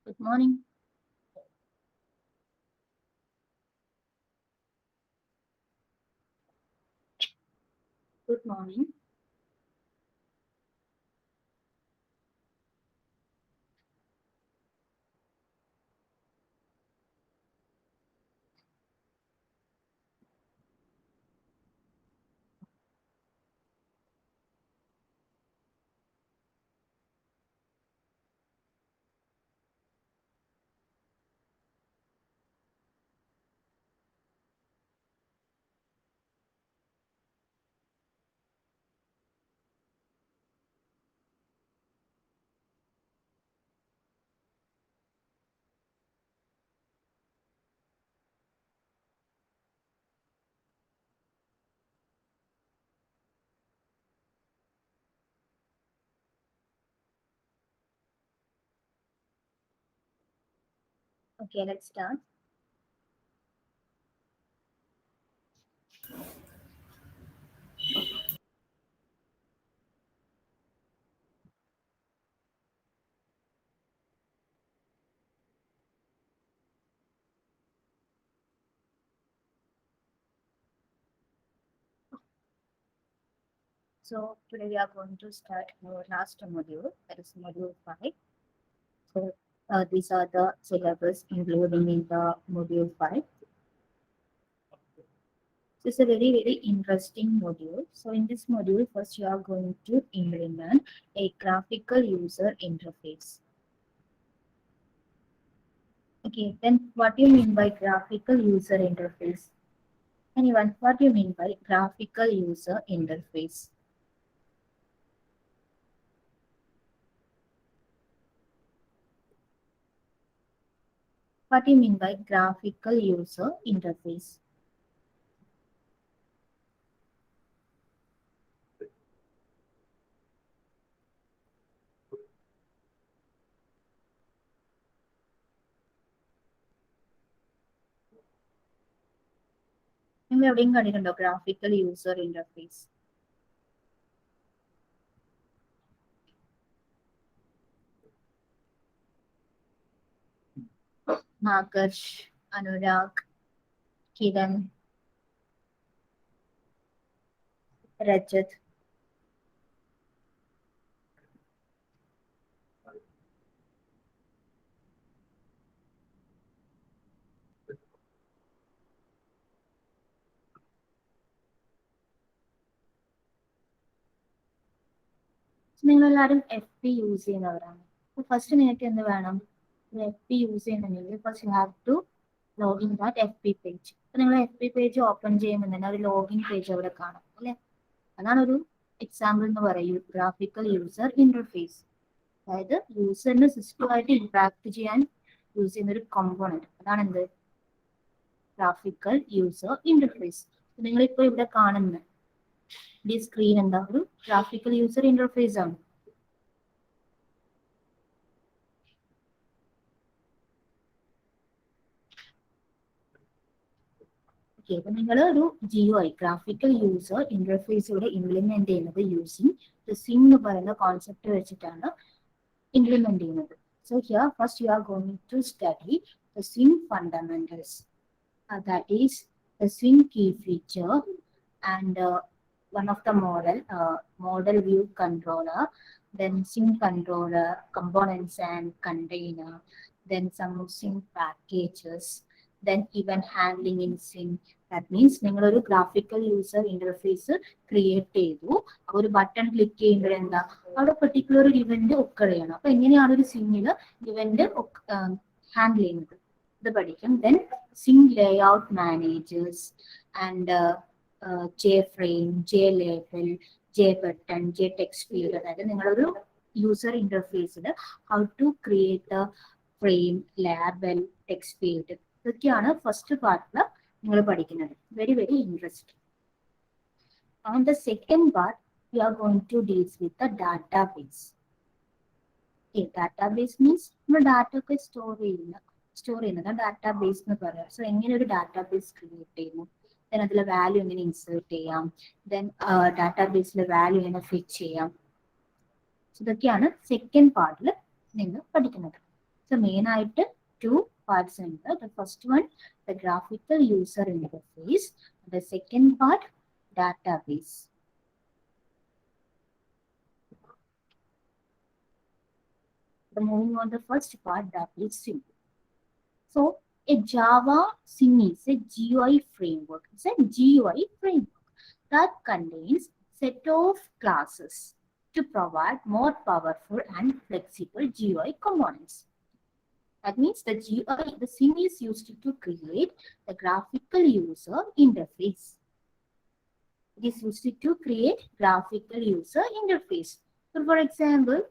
Good morning. Good morning. Okay, let's start. So today we are going to start our last module, that is module 5. So these are the syllabus including in the module 5. This is a very interesting module. So in this module, first you are going to implement a graphical user interface. Okay, then what do you mean by graphical user interface? Anyone, what do you mean by graphical user interface? What do you mean by graphical user interface? നിങ്ങൾ എവിടെയും കണ്ടിട്ടുണ്ടോ graphical user interface? Akarsh, Anurag, Kiran, Rajat. നിങ്ങളെല്ലാവരും F P use ചെയ്യുന്നവരാണ്. First നിങ്ങൾക്ക് എന്ത് വേണം? F P use ചെയ്യണമെങ്കിൽ first you have to login that F P page. അപ്പൊ നിങ്ങൾ എഫ് പി പേജ് ഓപ്പൺ ചെയ്യുമ്പോൾ തന്നെ ഒരു ലോഗിൻ പേജ് അവിടെ കാണാം അല്ലെ? അതാണ് ഒരു എക്സാമ്പിൾ എന്ന് പറയൂ ഗ്രാഫിക്കൽ യൂസർ ഇന്റർഫേസ്. അതായത് യൂസറിന് സിസ്റ്റമായിട്ട് ഇന്ററാക്ട് ചെയ്യാൻ യൂസ് ചെയ്യുന്ന ഒരു കമ്പോണന്റ്. അതാണ് എന്ത്? Graphical user interface. നിങ്ങളിപ്പോ ഇവിടെ കാണുന്ന ഈ സ്ക്രീൻ എന്താ? ഒരു ഗ്രാഫിക്കൽ യൂസർ ഇന്റർഫേസ് ആണ്. ഓക്കെ, അപ്പൊ നിങ്ങൾ ഒരു GUI ഗ്രാഫിക്കൽ യൂസർ ഇന്റർഫേസ് ഇവിടെ ഇംപ്ലിമെന്റ് ചെയ്യുന്നത് യൂസിങ് സ്വിംഗ് എന്ന് പറയുന്ന കോൺസെപ്റ്റ് വെച്ചിട്ടാണ് ഇംപ്ലിമെന്റ് ചെയ്യുന്നത്. So here first you are going to study the swing fundamentals. That is the swing key feature and one of the model view controller, then swing controller, components and container, then some swing packages, then event handling in swing. That means നിങ്ങൾ ഒരു graphical user interface create ചെയ്തു. ഒരു button click ചെയ്യുമ്പോൾ എന്താ അവിടെ particular ഒരു event occur ചെയ്യണം. അപ്പൊ എങ്ങനെയാണ് ഒരു സ്വിങ്ങിൽ ഇവന്റ് ഹാൻഡിൽ ചെയ്യുന്നത് ഇത് പഠിക്കും. Then swing layout managers and J-frame, J-label, J-button, J-text field. അതായത് നിങ്ങളൊരു യൂസർ ഇന്റർഫേസിൽ how to create a frame, label, text field, ഇതൊക്കെയാണ് ഫസ്റ്റ് പാർട്ടിൽ നിങ്ങൾ പഠിക്കുന്നത്. Very interesting. On the second part, we are going to deal with the database. Database means നമ്മൾ data ഒക്കെ store ചെയ്യുന്നത് ഡാറ്റാബേസ് എന്ന് പറയാം. സോ എങ്ങനെ ഒരു ഡാറ്റാബേസ് ക്രിയേറ്റ് ചെയ്യുന്നു, ദെൻ അതിലെ വാല്യൂ എങ്ങനെ ഇൻസേർട്ട് ചെയ്യാം, ദെൻ ഡാറ്റാബേസിലെ വാല്യൂ എങ്ങനെ ഫിറ്റ് ചെയ്യാം, ഇതൊക്കെയാണ് സെക്കൻഡ് പാർട്ടിൽ നിങ്ങൾ പഠിക്കുന്നത്. So main item two parts in the first one, the graphical user interface. The second part, database. The moving on the first part, that is simple. So a Java Sim is a GUI framework. It's a GUI framework that contains set of classes to provide more powerful and flexible GUI components. That means the GUI, the Sim is used to create the graphical user interface. It is used to create graphical user interface. So for example,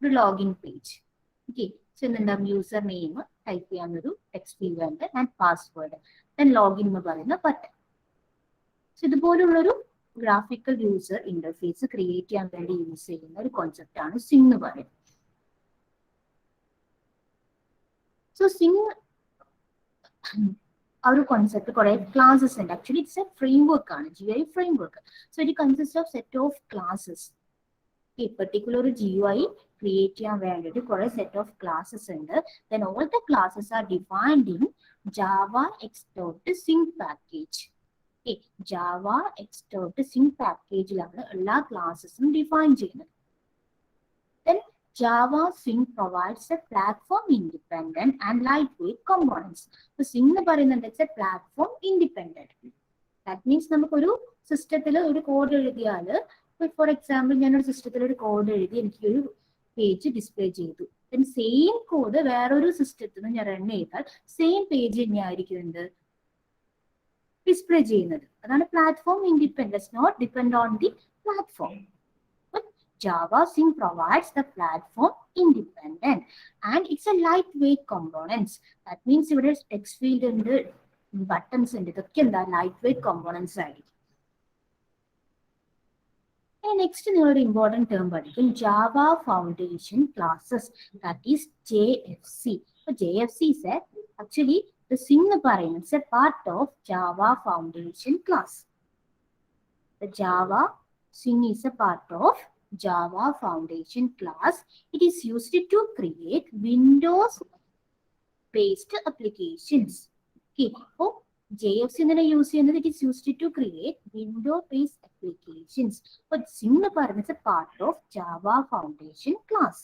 the login page. Okay, so then the username type text field and password. Then login button. So ഇതുപോലുള്ളൊരു graphical user interface create ചെയ്യാൻ വേണ്ടി use ചെയ്യുന്ന ഒരു concept ആണ് സിംഗ് എന്ന് പറയുന്നത്. So Singh ആ ഒരു concept കുറെ ക്ലാസസ് ഉണ്ട്. ആക്ച്വലി ഇറ്റ്സ് എ ഫ്രെയിംവർക്ക് ആണ്, GUI framework. So it consist of set of classes. ഈ പെർട്ടിക്കുലർ ഒരു GUI ക്രിയേറ്റ് ചെയ്യാൻ വേണ്ടിയിട്ട് കുറെ സെറ്റ് ഓഫ് ക്ലാസസ് ഉണ്ട്. Then all the classes are defined in Java X.Sing package. Java X.Sing പാക്കേജിലാണ് എല്ലാ ക്ലാസസും ഡിഫൈൻ ചെയ്യുന്നത്. Then Java Sing provides a platform independent and lightweight components. So Sing എന്ന് പറയുന്നത് it's a platform independent. That means നമുക്കൊരു സിസ്റ്റത്തിൽ ഒരു code എഴുതിയാൽ, ഫോർ എക്സാമ്പിൾ ഞാനൊരു സിസ്റ്റത്തിൽ ഒരു കോഡ് എഴുതി എനിക്കൊരു പേജ് ഡിസ്പ്ലേ ചെയ്തു. ദെൻ സെയിം കോഡ് വേറൊരു സിസ്റ്റത്തിൽ നിന്ന് ഞാൻ റൺ ചെയ്താൽ സെയിം പേജ് തന്നെയായിരിക്കും എന്ത് ഡിസ്പ്ലേ ചെയ്യുന്നത്. അതാണ് platform independence, not depend on the platform. Java Sing provides the platform independent and it's a lightweight components. That means ഇവിടെ text field ഉണ്ട്, buttons ഉണ്ട്, ഇതൊക്കെ എന്താ lightweight components ആയിരിക്കും. നെക്സ്റ്റ് നിങ്ങളൊരു ഇമ്പോർട്ടൻറ്റ് ടേം പഠിക്കും, Java Foundation Classes, that is JFC. So JFC is actually the Sing എന്ന് പറയുന്നത് it's a part of Java Foundation class. The Java Sing is a part of Java Foundation class. It is used to create Windows-based applications. Okay, so JFC use it is used to create Windows-based applications. But Sing is a part of Java Foundation class.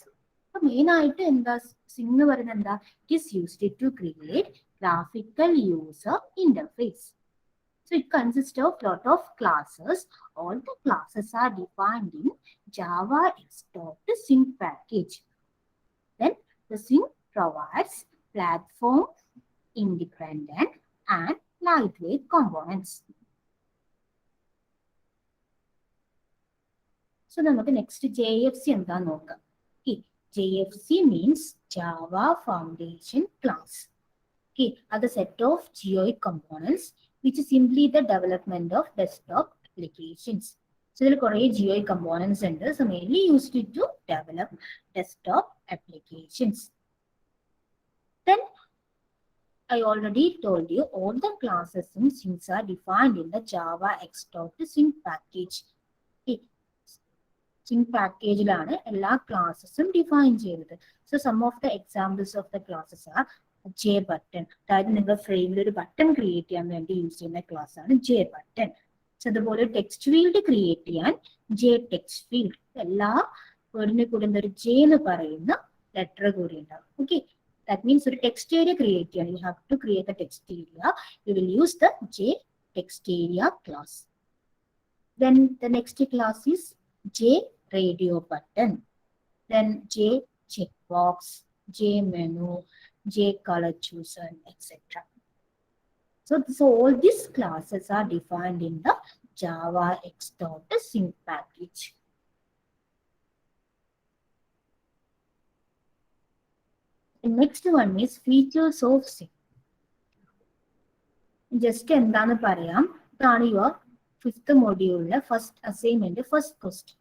So main item in the Sing it is used to create graphical user interface. So it consists of lot of classes. All the classes are defined in Java X.Sing package. Then the Sing provides platform independent and lightweight components. So നമുക്ക് next JFC എന്താന്ന് നോക്കാം. JFC means Java Foundation Class. Okay, are the set of GUI components which is simply the development of desktop applications. So there are GUI components and so mainly used to develop desktop applications. Then I already told you all the classes and Sings are defined in the Java X.Sing package. Okay. Sing package lana ella classes define cheyunnathu. So some of the examples of the classes are J button. അതായത് നിങ്ങൾ ഫ്രെയിമിൽ ഒരു button create ചെയ്യാൻ വേണ്ടി use ചെയ്യുന്ന class ആണ് J button. So അതുപോലെ text field create ചെയ്യാൻ J text field. എല്ലാ വേർഡിനെ കൂടെ ഒരു J എന്ന് പറയുന്ന ലെറ്റർ കൂടി ഉണ്ടാവും. ഓക്കെ, ദാറ്റ് മീൻസ് ഒരു ടെക്സ്റ്റ് ഏരിയ ക്രിയേറ്റ് ചെയ്യാൻ you have to create the text area. You will use the J text area class. Then the next class is J radio button, then J checkbox, J menu, J color chooser, etc. So all these classes are defined in the Java X.Sing package. The next one is features of Sing. Just എന്താണ് പറയാം, ഇതാണ് your fifth മൊഡ്യൂളിലെ first assignment first question.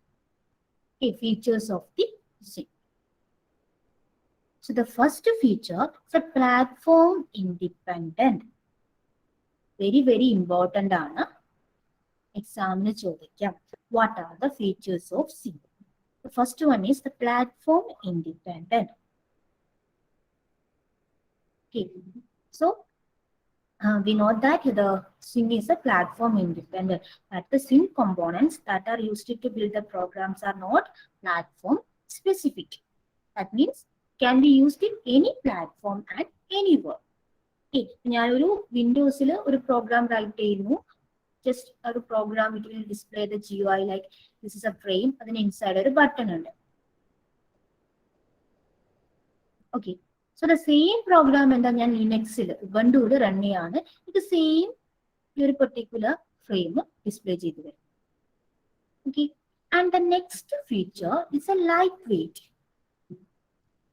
Features of the Sing. So the first feature is a platform independent. Very, very important ആണ്. എക്സാമിന് ചോദിക്കാം. What are the features of Sing? The first one is the platform independent. Okay, so we know that the Swing is a platform independent, that the Swing components that are used to build the programs are not platform specific. That means can be used in any platform and anywhere. Okay, ഞാനൊരു വിൻഡോസിൽ ഒരു programme right ചെയ്യുന്നു. Just ഒരു program, it will display the GUI like this is a frame, അതിന് inside ഒരു button ഉണ്ട്. Okay, so the same program എന്താ ഞാൻ ലിനക്സിൽ ഉബുണ്ടുവിൽ run ചെയ്യാണ്, ഇത് സെയിം ഈ ഒരു പെർട്ടിക്കുലർ ഫ്രെയിം ഡിസ്പ്ലേ ചെയ്തു വരും. Okay, and the next feature is a lightweight.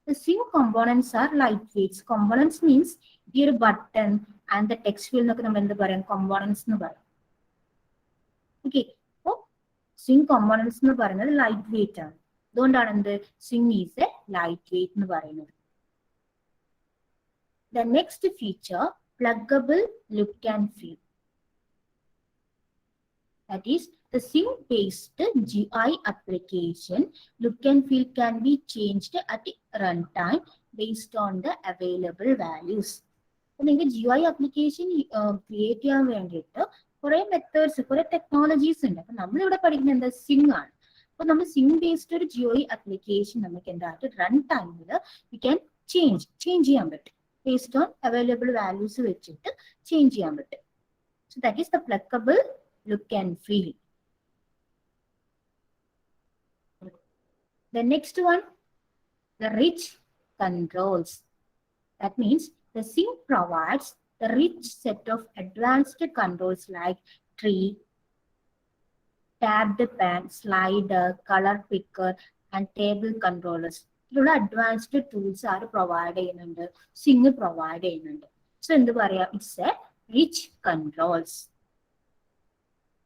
The Swing components are lightweight. Components means ഈ ഒരു button and the text field എന്നൊക്കെ നമ്മൾ എന്ത് പറയാം, components എന്ന് പറയും. Okay, അപ്പോൾ Swing components എന്ന് പറയുന്നത് ലൈറ്റ് വെയിറ്റ് ആണ്. അതുകൊണ്ടാണ് എന്ത് Swing is a lightweight എന്ന് പറയുന്നത്. The next feature, pluggable look and feel. That is, the Swing-based GUI application look and feel can be changed at runtime based on the available values. നിങ്ങൾക്ക് GUI application create ചെയ്യാൻ വേണ്ടിയിട്ട് കുറെ methods, കുറെ technologies ഉണ്ട്. അപ്പൊ നമ്മളിവിടെ പഠിക്കുന്നത് എന്താ, Swing ആണ്. അപ്പൊ നമ്മൾ Swing ബേസ്ഡ് ഒരു GUI application നമുക്ക് എന്തായിട്ട് റൺ ടൈമിൽ വി ക്യാൻ ചേഞ്ച് ചെയ്യാൻ പറ്റും. Based on available values വെച്ചിട്ട് ചേഞ്ച് ചെയ്യാൻ പറ്റും. So that is the pluggable look and feel. The next one, the rich controls. That means the Swing provides the rich set of advanced controls like tree, tabbed pan, slider, color picker, and table controllers. ഇതിലുള്ള advanced tools ആര് provide ചെയ്യുന്നുണ്ട്, Swing provide ചെയ്യുന്നുണ്ട്. So എന്ത് പറയാം, it's A rich controls.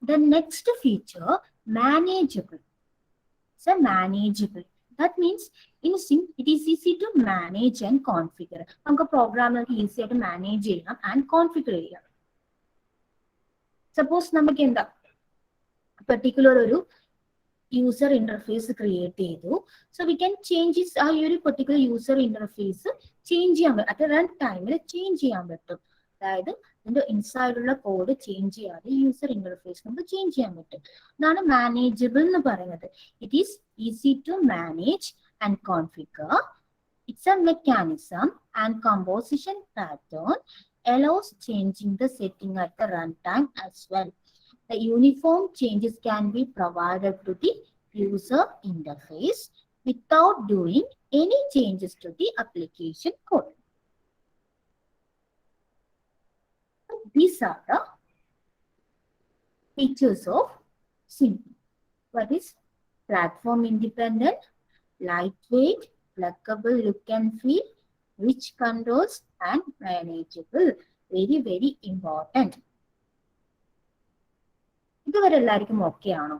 The next feature, manageable. It's a manageable. That means in Swing it is easy to manage and configure. നമുക്ക് പ്രോഗ്രാമിനൊക്കെ easy ആയിട്ട് manage ചെയ്യാം and configure ചെയ്യാം. Suppose നമുക്ക് എന്താ പെർട്ടിക്കുലർ ഒരു യൂസർ ഇന്റർഫേസ് ക്രിയേറ്റ് ചെയ്തു. So we can change ആ ഒരു പെർട്ടിക്കുലർ യൂസർ ഇന്റർഫേസ് ചേഞ്ച് ചെയ്യാൻ പറ്റും, അറ്റ് റൺ ടൈമിൽ ചേഞ്ച് ചെയ്യാൻ പറ്റും. അതായത് ഇതിന്റെ ഇൻസൈഡുള്ള കോഡ് ചേഞ്ച് ചെയ്യാതെ യൂസർ ഇന്റർഫേസ് നമുക്ക് ചേഞ്ച് ചെയ്യാൻ പറ്റും. അതാണ് മാനേജബിൾ എന്ന് പറയുന്നത്. It is easy to manage and configure. It's a mechanism and composition pattern allows changing the setting at the runtime as well. The uniform changes can be provided to the user interface without doing any changes to the application code. These are the features of Swing. What is platform independent, lightweight, pluggable look and feel, rich controls, and manageable. Very, very important. ഇതുവരെ എല്ലാവർക്കും okay ആണോ?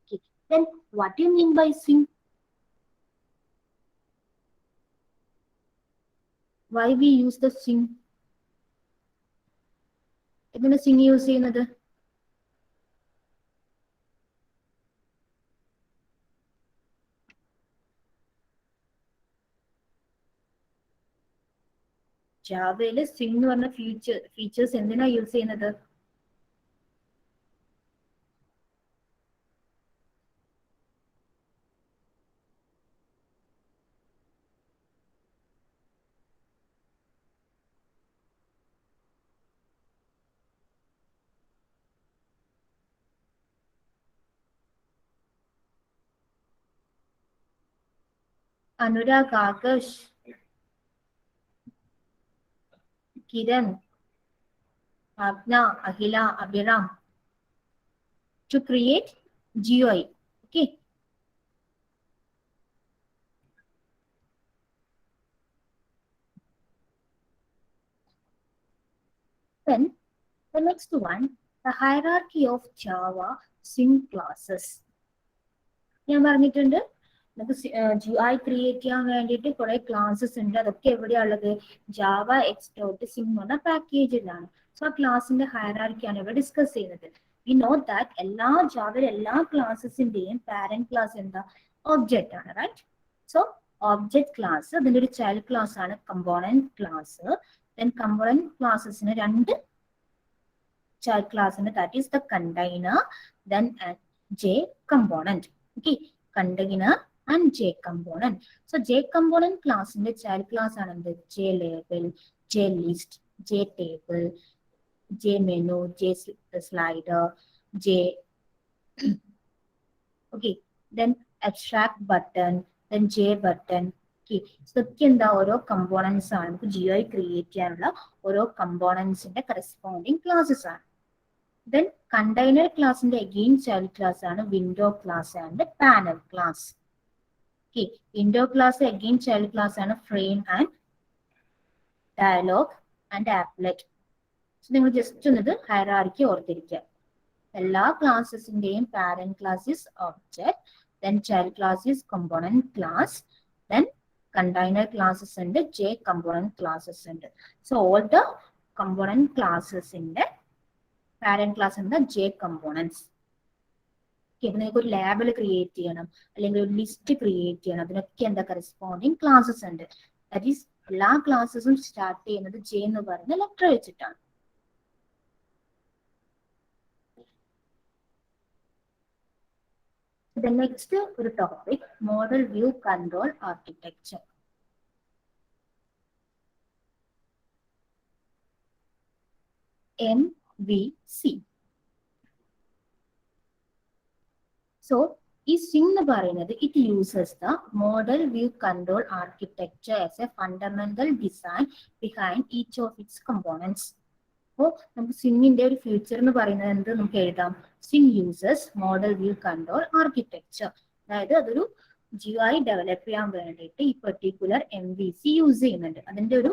Okay. Then what do you mean by Swing? Why we use the Swing? എങ്ങനെ Swing use ചെയ്യുന്നത്? ജാവയില് Swing എന്ന് പറഞ്ഞ features എന്തിനാ use ചെയ്യുന്നത്? അനുരാഗ്, ആകാശ്, കിരൺ, ആഗ്ന, അഖില, Abhiram, to create GUI. Okay. Then the next one, the hierarchy of Java Swing classes. ഞാൻ പറഞ്ഞിട്ടുണ്ട് നമുക്ക് GUI create ചെയ്യാൻ വേണ്ടിയിട്ട് കുറെ ക്ലാസ്സസ് ഉണ്ട്. അതൊക്കെ എവിടെയാ ഉള്ളത്? ജാവ X.sim എന്ന് പറഞ്ഞ പാക്കേജിലാണ്. സോ ആ ക്ലാസിന്റെ ഹയറാർക്കിയാണ് ഇവിടെ ഡിസ്കസ് ചെയ്യുന്നത്. വി നോ ദാറ്റ് എല്ലാ ജാവയിൽ എല്ലാ ക്ലാസ്സസിന്റെയും പാരന്റ് ക്ലാസ് എന്താ? ഒബ്ജക്റ്റ് ആണ്, റൈറ്റ്? സോ ഒബ്ജക്റ്റ് ക്ലാസ്, അതിന്റെ ഒരു ചൈൽഡ് ക്ലാസ് ആണ് കമ്പോണന്റ് ക്ലാസ്. ദെൻ കമ്പോണന്റ് ക്ലാസ്സസിന് രണ്ട് child class ഉണ്ട്, that is the container, then J component. Okay, container and J component. So J component class ന്റെ child class ആണ് എന്ത്? J label, J list, J table, J menu, J slider, J okay, then abstract button, then J button. Okay, so ഇതൊക്കെ എന്താ? ഓരോ components ആണ്. നമുക്ക് GUI create ചെയ്യാനുള്ള ഓരോ കമ്പോണൻസിന്റെ കറസ്പോണ്ടിങ് ക്ലാസ്സസ് ആണ്. Then container class in the again child class ആണ് window class and panel class. Okay, window class again child class ആണ് frame and dialog and applet. So നിങ്ങൾ ജസ്റ്റ് ഒന്നത് hierarchy ഓർത്തിരിക്കുക. എല്ലാ ക്ലാസ്സസിന്റെയും parent class is object, then child class is component class, then container classes ഉണ്ട്, J component classes ഉണ്ട്. So all the component classes in the parent class and the J components. നിങ്ങൾക്ക് ഒരു label create ചെയ്യണം, അല്ലെങ്കിൽ ഒരു list create ചെയ്യണം, അതിനൊക്കെ എന്താ കറസ്പോണ്ടിങ് ക്ലാസ്സസ് ഉണ്ട്. ദാറ്റ് ഈസ് എല്ലാ ക്ലാസ്സസും സ്റ്റാർട്ട് ചെയ്യുന്നത് J എന്ന് പറയുന്ന ലെറ്റർ വെച്ചിട്ടാണ്. നെക്സ്റ്റ് ഒരു topic model view control architecture. MVC. So ഈ സ്ട്രിംഗ് എന്ന് പറയുന്നത് it uses the model view control architecture as A fundamental design behind each of its components. അപ്പോൾ നമുക്ക് സ്ട്രിംഗിന്റെ ഒരു ഫ്യൂച്ചർ എന്ന് പറയുന്നത് എന്ത് നമുക്ക് എഴുതാം? String uses model view control architecture. അതായത് അതൊരു GUI ഡെവലപ്പ് ചെയ്യാൻ വേണ്ടിയിട്ട് ഈ പെർട്ടിക്കുലർ MVC യൂസ് ചെയ്യുന്നുണ്ട്, അതിന്റെ ഒരു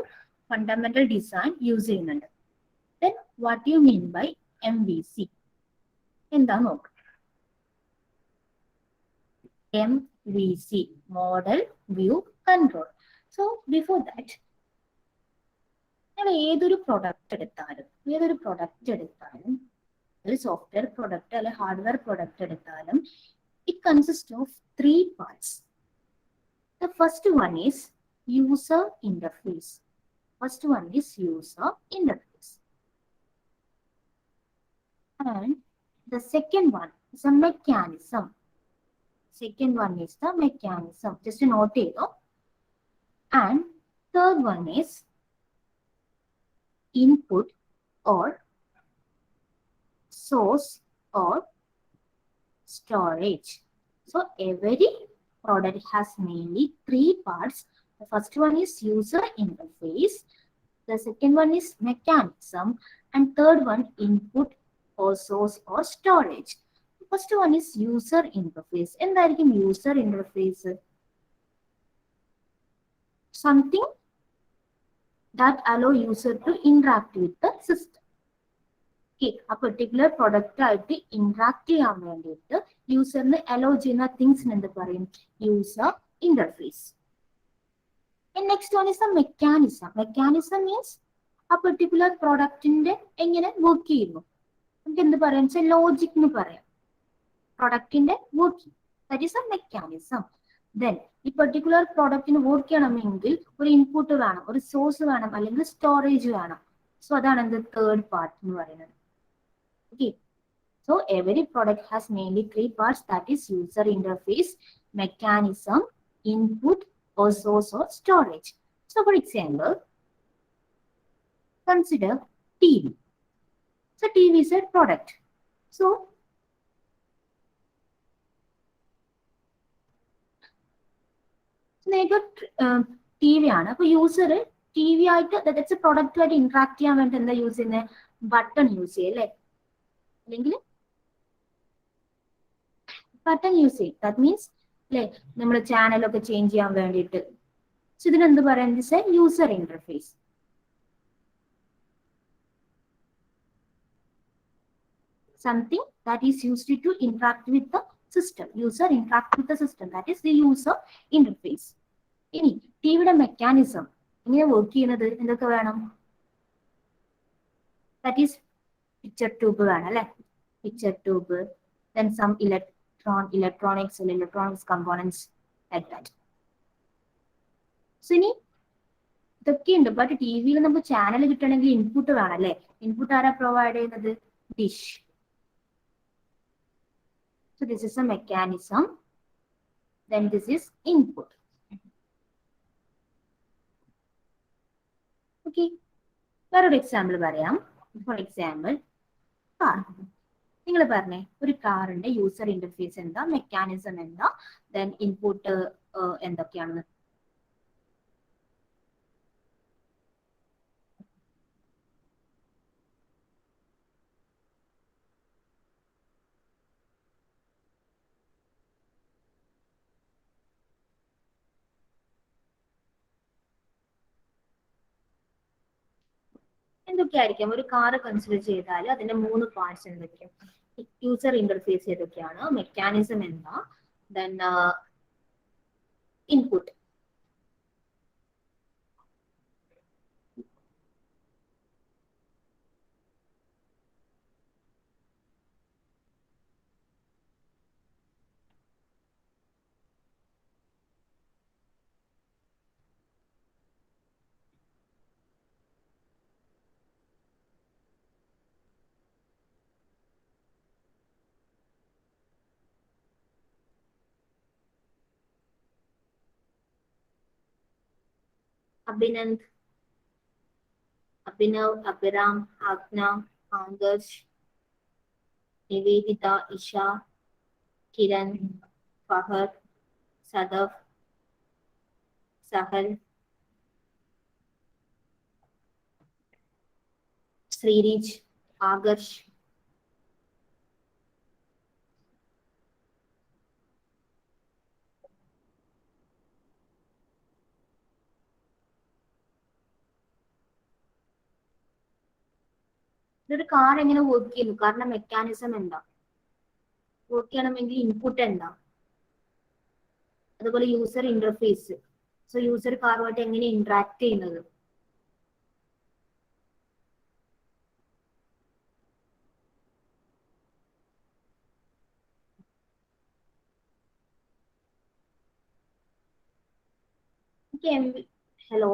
ഫണ്ടമെന്റൽ ഡിസൈൻ യൂസ് ചെയ്യുന്നുണ്ട്. Then what do you mean by MVC? എന്താ നോക്കാം. MVC, Model View Control. So before that, ഏതൊരു പ്രൊഡക്റ്റ് എടുത്താലും ഒരു സോഫ്റ്റ്വെയർ പ്രൊഡക്റ്റ് അല്ലെങ്കിൽ ഹാർഡ്വെയർ പ്രൊഡക്റ്റ് എടുത്താലും it consists of three parts. The first one is user interface. And the second one is a mechanism. Just a note here. And third one is input or source or storage. So every product has mainly three parts. The first one is user interface, the second one is mechanism, and third one input or source or storage. The first one is user interface. എന്തായിരിക്കും user interface? Something that allow user to interact with the system. Okay, a particular product ആയിട്ട് interact ചെയ്യാൻ വേണ്ടിയിട്ട് യൂസറിന് allow ചെയ്യുന്ന തിങ്സിന് എന്ത് പറയും? User interface. And next one is the mechanism. Mechanism means a particular productന്റെ എങ്ങനെ work ചെയ്യുന്നു. നമുക്ക് എന്ത് പറയാം? ലോജിക് എന്ന് പറയാം. പ്രൊഡക്റ്റിന്റെ working, that is a mechanism. Then ഈ പെർട്ടിക്കുലർ പ്രോഡക്റ്റിന് വർക്ക് ചെയ്യണമെങ്കിൽ ഒരു ഇൻപുട്ട് വേണം, ഒരു സോഴ്സ് വേണം, അല്ലെങ്കിൽ സ്റ്റോറേജ് വേണം. സോ അതാണ് എന്ത്? തേർഡ് പാർട്ട് എന്ന് പറയുന്നത്. Okay, so every product has mainly three parts, that is user interface, mechanism, input or source or storage. So for example, consider TV. So TV is a product. So TV ആണ്. അപ്പൊ user TV ആയിട്ട് that's A product ആയിട്ട് interact ചെയ്യാൻ വേണ്ടി എന്താ use ചെയ്യുന്നത്? Button use ചെയ്യും അല്ലേ? അല്ലെങ്കിൽ ബട്ടൺ യൂസ് ചെയ്യും. ദാറ്റ് മീൻസ് അല്ലെ നമ്മൾ ചാനലൊക്കെ ചേഞ്ച് ചെയ്യാൻ വേണ്ടിയിട്ട്. സോ ഇതിനെന്ത് പറയാം? This A user interface. Something that is used to interact with the system. User interact with the system. That is the user interface. ഇനി ടിവിയുടെ മെക്കാനിസം ഇങ്ങനെ വർക്ക് ചെയ്യുന്നത് എന്തൊക്കെ വേണം? That is picture tube വേണം അല്ലെ? Picture tube, then some electronics and electronics components like that. So ഇനി ഇതൊക്കെയുണ്ട്. ബട്ട് ടി വിയിൽ നമുക്ക് ചാനൽ കിട്ടണമെങ്കിൽ ഇൻപുട്ട് വേണം അല്ലെ? ഇൻപുട്ട് ആരാ പ്രൊവൈഡ് ചെയ്യുന്നത്? Dish. So this is a mechanism. Then this is input. Okay. വേറൊരു എക്സാമ്പിൾ പറയാം. For example car. നിങ്ങൾ പറഞ്ഞേ ഒരു കാറിന്റെ യൂസർ ഇന്റർഫേസ് എന്താ, മെക്കാനിസം എന്താ, ദെൻ ഇൻപുട്ട് എന്തൊക്കെയാണെന്ന്. എന്തൊക്കെയായിരിക്കും ഒരു കാർ കൺസിഡർ ചെയ്താൽ അതിന്റെ 3 പാർട്സ് എന്തൊക്കെയാണ്? യൂസർ ഇന്റർഫേസ് ഏതൊക്കെയാണ്, മെക്കാനിസം എന്താ, ദെൻ ഇൻപുട്ട്. അഭിനന്ദ്, അഭിനവ്, അഭിറാം, ആഗ്ന, ആദർശ്, നിവേദിത, ഇഷ, കിരൺ, ഫഹദ്, സദഫ്, സഹൽ, ശ്രീരിജ്, ആകർഷ്, ഇതൊരു കാർ എങ്ങനെ വർക്ക് ചെയ്യുന്നു? കാരണം മെക്കാനിസം എന്താ, വർക്ക് ചെയ്യണമെങ്കിൽ ഇൻപുട്ട് എന്താ, അതുപോലെ യൂസർ ഇന്റർഫേസ്. സോ യൂസർ കാറുമായിട്ട് എങ്ങനെ ഇന്ററാക്ട് ചെയ്യുന്നത്? Hello,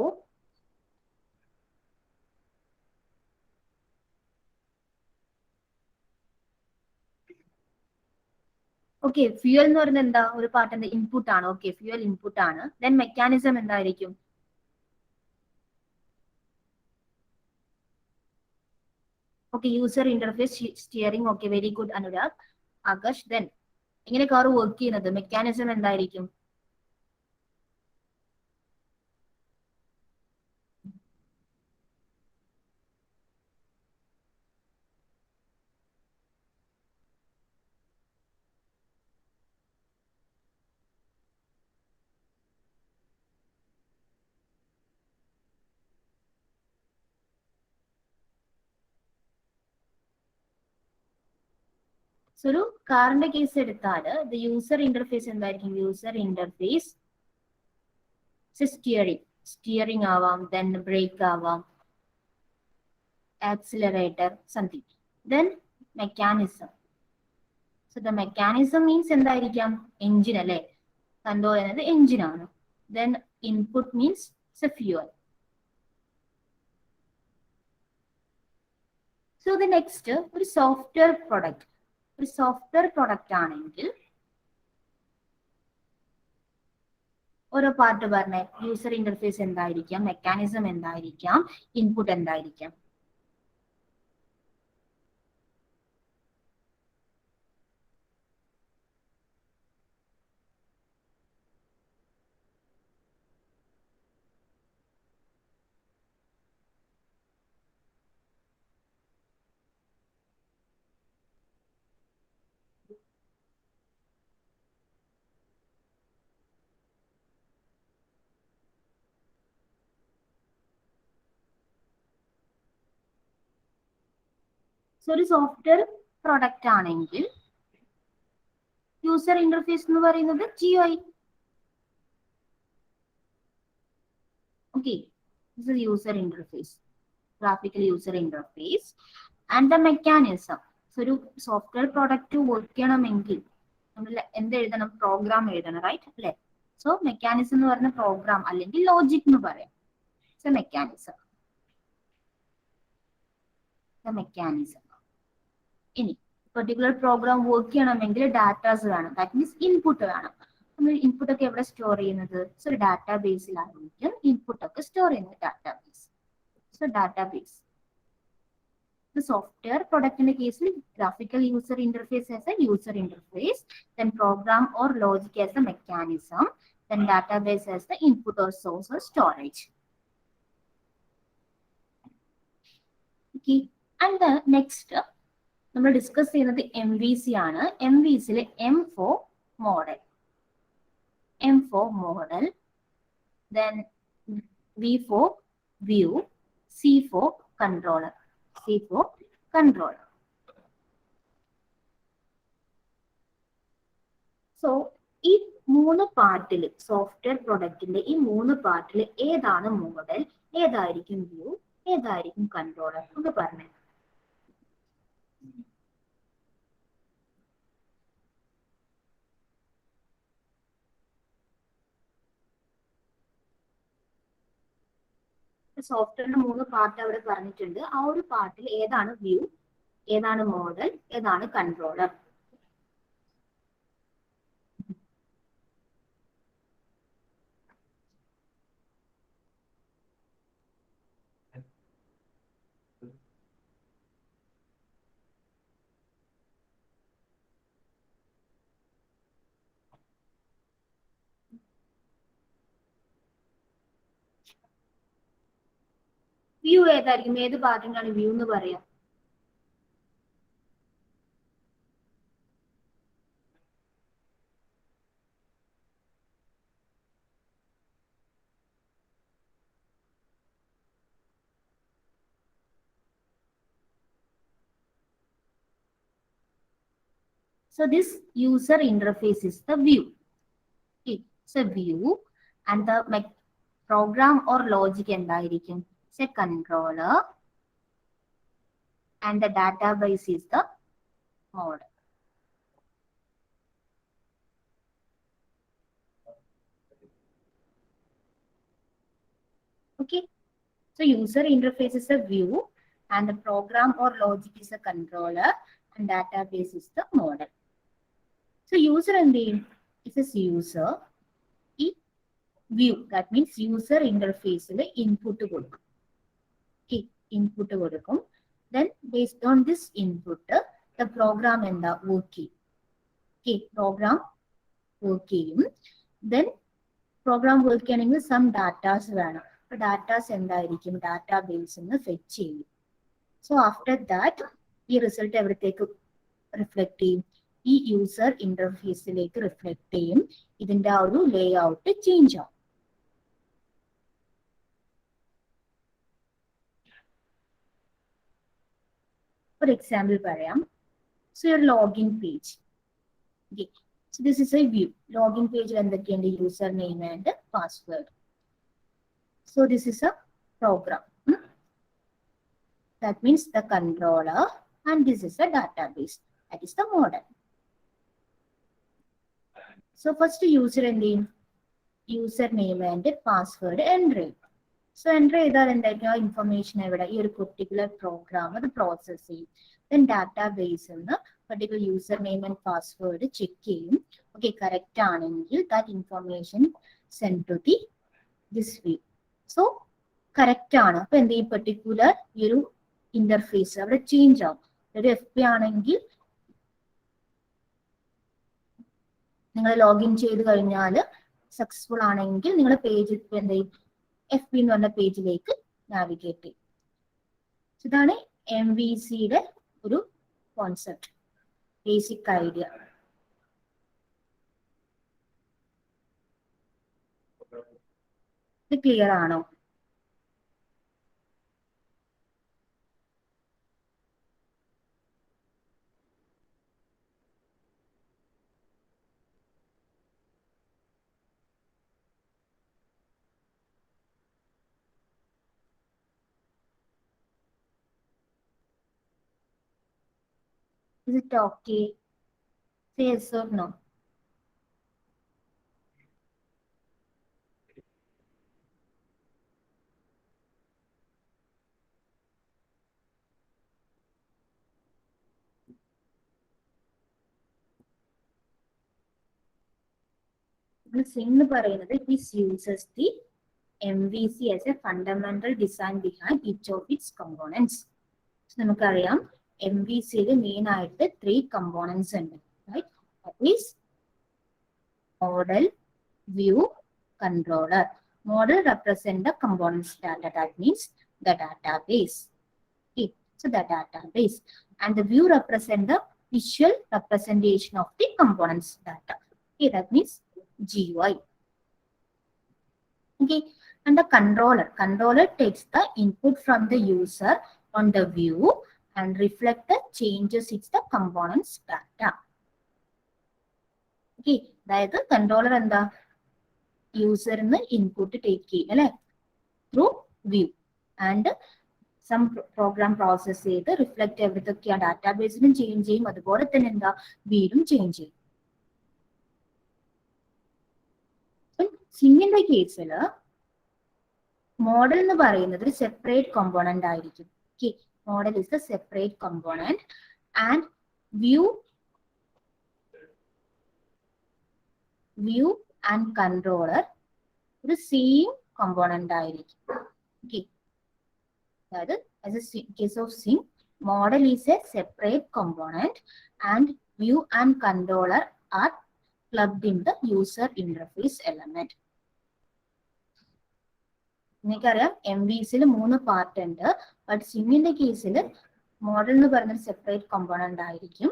okay. ഫ്യൂൽ എന്ന് പറയുന്നത് എന്താ? ഒരു പാർട്ട് എന്താ? ഇൻപുട്ട് ആണ്. ഓക്കെ, ഫ്യൂൽ ഇൻപുട്ട് ആണ്. ദെൻ മെക്കാനിസം എന്തായിരിക്കും? Okay, user interface, steering. Okay, very good Anurag, Akash. Then എങ്ങനെ കാർ വർക്ക് ചെയ്യുന്നത്? മെക്കാനിസം എന്തായിരിക്കും? സോ ഒരു കാറിന്റെ കേസ് എടുത്താൽ യൂസർ ഇന്റർഫേസ് എന്തായിരിക്കും? യൂസർ ഇന്റർഫേസ് സ്റ്റിയറിംഗ് ആവാം, ദെൻ ബ്രേക്ക് ആവാം, accelerator, something. Then mechanism. So the mechanism means എന്തായിരിക്കാം? എഞ്ചിൻ അല്ലെ? കൺട്രോൾ ചെയ്യുന്നത് എഞ്ചിൻ ആണ്. Then input means fuel. So the next ഒരു സോഫ്റ്റ്വെയർ പ്രൊഡക്റ്റ്. ഒരു സോഫ്റ്റ്വെയർ പ്രൊഡക്റ്റ് ആണെങ്കിൽ ഓരോ പാർട്ട് പറഞ്ഞേ. യൂസർ ഇന്റർഫേസ് എന്തായിരിക്കാം, മെക്കാനിസം എന്തായിരിക്കാം, ഇൻപുട്ട് എന്തായിരിക്കാം? സോ ഒരു സോഫ്റ്റ്വെയർ പ്രൊഡക്റ്റ് ആണെങ്കിൽ യൂസർ ഇന്റർഫേസ് എന്ന് പറയുന്നത് GUI. Okay, this is user interface, graphical user interface. And the mechanism. So ഒരു സോഫ്റ്റ്വെയർ പ്രോഡക്റ്റ് വർക്ക് ചെയ്യണമെങ്കിൽ നമ്മൾ എന്ത് എഴുതണം? പ്രോഗ്രാം എഴുതണം, റൈറ്റ് അല്ലേ? സോ മെക്കാനിസം എന്ന് പറഞ്ഞ പ്രോഗ്രാം അല്ലെങ്കിൽ ലോജിക് എന്ന് പറയാം. So mechanism, mechanism. ഇനി പെർട്ടിക്കുലർ പ്രോഗ്രാം വർക്ക് ചെയ്യണമെങ്കിൽ ഡാറ്റാസ് വേണം, ദാറ്റ് മീൻസ് ഇൻപുട്ട് വേണം. നമ്മൾ ഇൻപുട്ട് ഒക്കെ എവിടെ സ്റ്റോർ ചെയ്യുന്നത്? സോ ഒരു ഡാറ്റാബേസിലായിരിക്കും ഇൻപുട്ട് ഒക്കെ സ്റ്റോർ ചെയ്യുന്നത്, database. So database. The software product in the case of graphical user interface as a user interface, then program or logic as a mechanism, then database as the input or source or storage. Okay, and the next we discuss the MVC. MVC is M for model, M for model, then V for view, C for controller, C for controller. So ഈ മൂന്ന് പാർട്ടിൽ software പ്രൊഡക്റ്റിന്റെ ഈ മൂന്ന് പാർട്ടിൽ ഏതാണ് model, ഏതായിരിക്കും view, ഏതായിരിക്കും controller എന്ന് പറഞ്ഞു. സോഫ്റ്റ്വെയറിന്റെ മൂന്ന് പാർട്ട് അവിടെ പറഞ്ഞിട്ടുണ്ട്. ആ ഒരു പാർട്ടിൽ ഏതാണ് വ്യൂ, ഏതാണ് മോഡൽ, ഏതാണ് കൺട്രോളർ? വ്യൂ ഏതായിരിക്കും? ഏത് പാർട്ടിനാണ് വ്യൂ എന്ന് പറയാം? So this user interface is the view. Okay, so view and the program or logic എന്തായിരിക്കും? It's a controller and the database is the model. Okay, so user interface is a view and the program or logic is a controller and database is the model. So user and the it is user view, that means user interface input കൊടുക്കും. Okay, input കൊടുക്കും. Then based on this input the program എന്താ work ചെയ്യും. Okay, program work ചെയ്യും. Then program work ചെയ്യണമെങ്കിൽ some datas വേണം. അപ്പോൾ datas എന്തായിരിക്കും? Database നിന്ന് fetch ചെയ്യും. So after that ഈ റിസൾട്ട് എവിടത്തേക്ക് റിഫ്ലക്ട് ചെയ്യും? ഈ യൂസർ ഇന്റർഫേസിലേക്ക് റിഫ്ലക്ട് ചെയ്യും. ഇതിന്റെ ആ ഒരു ലേ ഔട്ട് ചേഞ്ച് ആവും. For example പറയാം. So your login page. Okay, so this is a view. Login page എന്തൊക്കെയുണ്ട്? User name and password. So this is a program. That means the controller, and this is a database. That is the model. So first user name, user name and password enter. So enter ചെയ്താൽ എന്തായിരിക്കും? ആ information എവിടെ? ഈ ഒരു particular program അത് process ചെയ്യും. Then ഡാറ്റാബേസിൽ നിന്ന് particular user name and password check ചെയ്യും. ഓക്കെ, കറക്റ്റ് ആണെങ്കിൽ that information send to this view. So correct ആണ്. അപ്പൊ എന്ത് ചെയ്യും? പെർട്ടിക്കുലർ ഈ ഒരു ഇന്റർഫേസ് അവിടെ ചേഞ്ച് ആവും. ഒരു FP ആണെങ്കിൽ നിങ്ങൾ ലോഗിൻ ചെയ്ത് കഴിഞ്ഞാൽ സക്സസ്ഫുൾ ആണെങ്കിൽ നിങ്ങളുടെ പേജ് എന്ത് ചെയ്യും? FP എന്ന് പറഞ്ഞ പേജിലേക്ക് നാവിഗേറ്റ് ചെയ്യും. ഇതാണ് MVCയുടെ ഒരു കോൺസെപ്റ്റ്, ബേസിക് ഐഡിയ. ഇത് ക്ലിയർ ആണോ? Is it okay? Say yes or no. The Singh പറയുന്നത് it is uses the MVC as a fundamental design behind each of its components. So നമുക്കറിയാം MVC മെയിൻ ആയിട്ട് 3 components ഉണ്ട്. Right? That is model, view, controller. Model represent the components data. That means the database. Okay. So the database. And the view represent the visual representation of the components data. Okay. That means GUI. Okay. And the controller takes the input from the user on the view and reflect the changes in the components data. Okay. അതായത് controller എന്താ യൂസറിന് input take ചെയ്യും അല്ലെ through view and some program process ചെയ്ത് reflect എവിടത്തൊക്കെ ആ ഡാറ്റാബേസിലും change ചെയ്യും അതുപോലെ തന്നെ എന്താ വ്യൂലും ചേഞ്ച് ചെയ്യും. സിങ്ങിന്റെ കേസിൽ മോഡൽ എന്ന് പറയുന്നത് ഒരു സെപ്പറേറ്റ് കോമ്പോണന്റ് ആയിരിക്കും. Okay model is A separate component and view and controller ഒരു സെയിം കോമ്പോണന്റ് ആയിരിക്കും. ഓക്കെ അതായത് as a case of sync, model is a separate component and view and controller are clubbed in the user interface element. നിങ്ങൾക്കറിയാം MVCയിൽ 3 part ഉണ്ട്. But സിങ്ങിന്റെ കേസിൽ model എന്ന് പറയുന്നത് separate component ആയിരിക്കും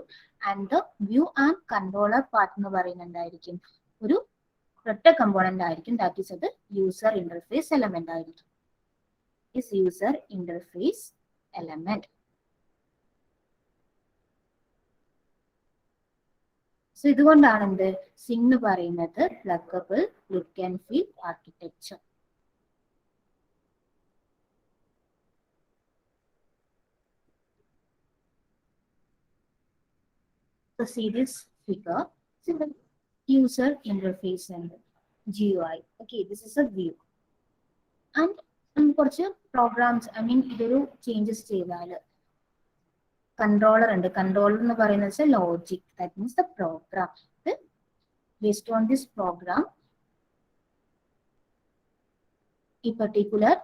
and the view and controller part എന്ന് പറയുന്നുണ്ടായിരിക്കും ഒരു ഒറ്റ കമ്പോണന്റ് ആയിരിക്കും. ദാറ്റ് ഈസ് അത് യൂസർ ഇന്റർഫേസ് എലമെന്റ് ആയിരിക്കും. is user interface element. So ഇതുകൊണ്ടാണ് എന്ത് സിംഗ് എന്ന് പറയുന്നത് pluggable look and feel architecture. So see this figure. So the user interface and GUI. Okay, this is a view. And കുറച്ച് programs ഇതൊരു changes ചെയ്താൽ controller ഉണ്ട്. Controller എന്ന് പറയുന്നത് logic that means the program. Based on this program ഈ particular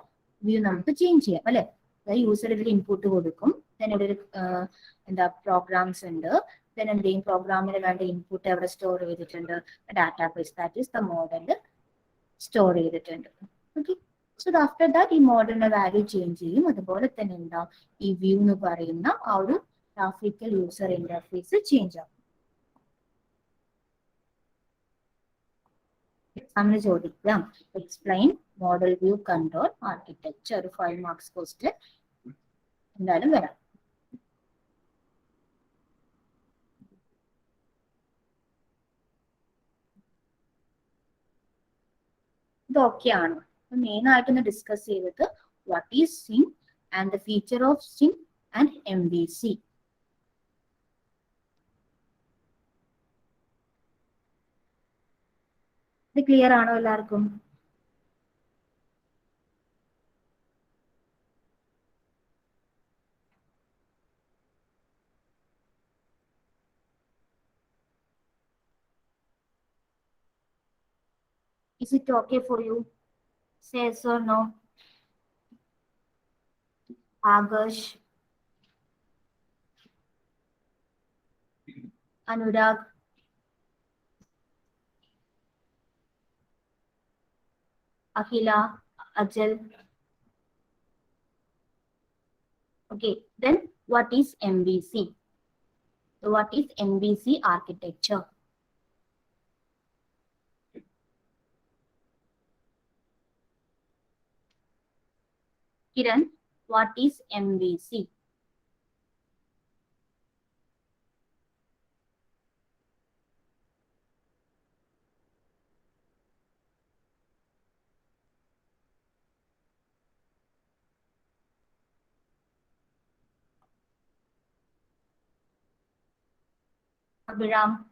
view നമുക്ക് change ചെയ്യാം അല്ലെ. അതായത് യൂസർ ഇതിൽ ഇൻപുട്ട് കൊടുക്കും. ദെൻ ഇവിടെ ഒരു എന്താ പ്രോഗ്രാംസ് ഉണ്ട്. ദെൻ എന്തെയും പ്രോഗ്രാമിന് വേണ്ട ഇൻപുട്ട് എവിടെ സ്റ്റോർ ചെയ്തിട്ടുണ്ട് database that is the model store ചെയ്തിട്ടുണ്ട്. ഓക്കെ സോ ആഫ്റ്റർ ദാറ്റ് ഈ മോഡലിന്റെ വാല്യൂ ചേഞ്ച് ചെയ്യും. അതുപോലെ തന്നെ എന്താ ഈ വ്യൂ എന്ന് പറയുന്ന ആ ഒരു ഗ്രാഫിക്കൽ യൂസർ ഇന്റർഫേസ് ചേഞ്ച് ആവും. എക്സാമിന് ചോദിക്കാം explain model view control architecture ഒരു 5 മാർക്സ് ക്വസ്റ്റ്യൻ എന്തായാലും വരാം. ഇതൊക്കെയാണ് മെയിൻ ആയിട്ടൊന്ന് ഡിസ്കസ് ചെയ്തത് what is Singh and the feature of Singh and MVC. ഇത് ക്ലിയർ ആണോ എല്ലാവർക്കും? Is it okay for you? Say yes or no. Agarsh, Anurag, Akhila, Ajal. Okay, then what is MVC? So what is MVC architecture? Kiran, what is MVC? Abhiram.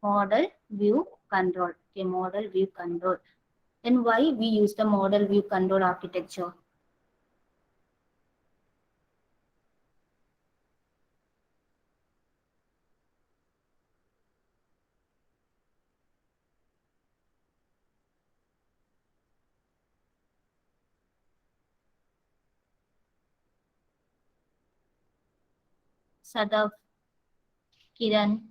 Model view control. Okay, model view control. Then why we use the model view control architecture? Sadav, Kiran,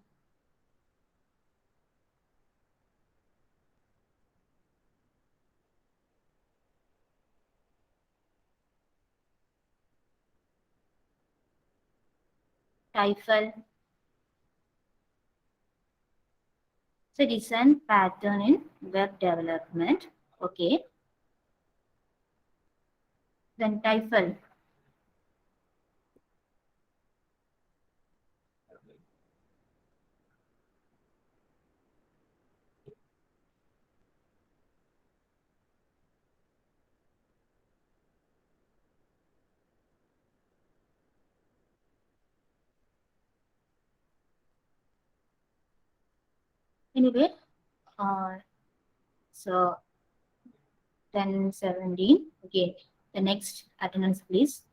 Taifel. So design pattern in web development. Okay. Then Taifel. Anyway, so 10:17. Okay. The next attendance, please.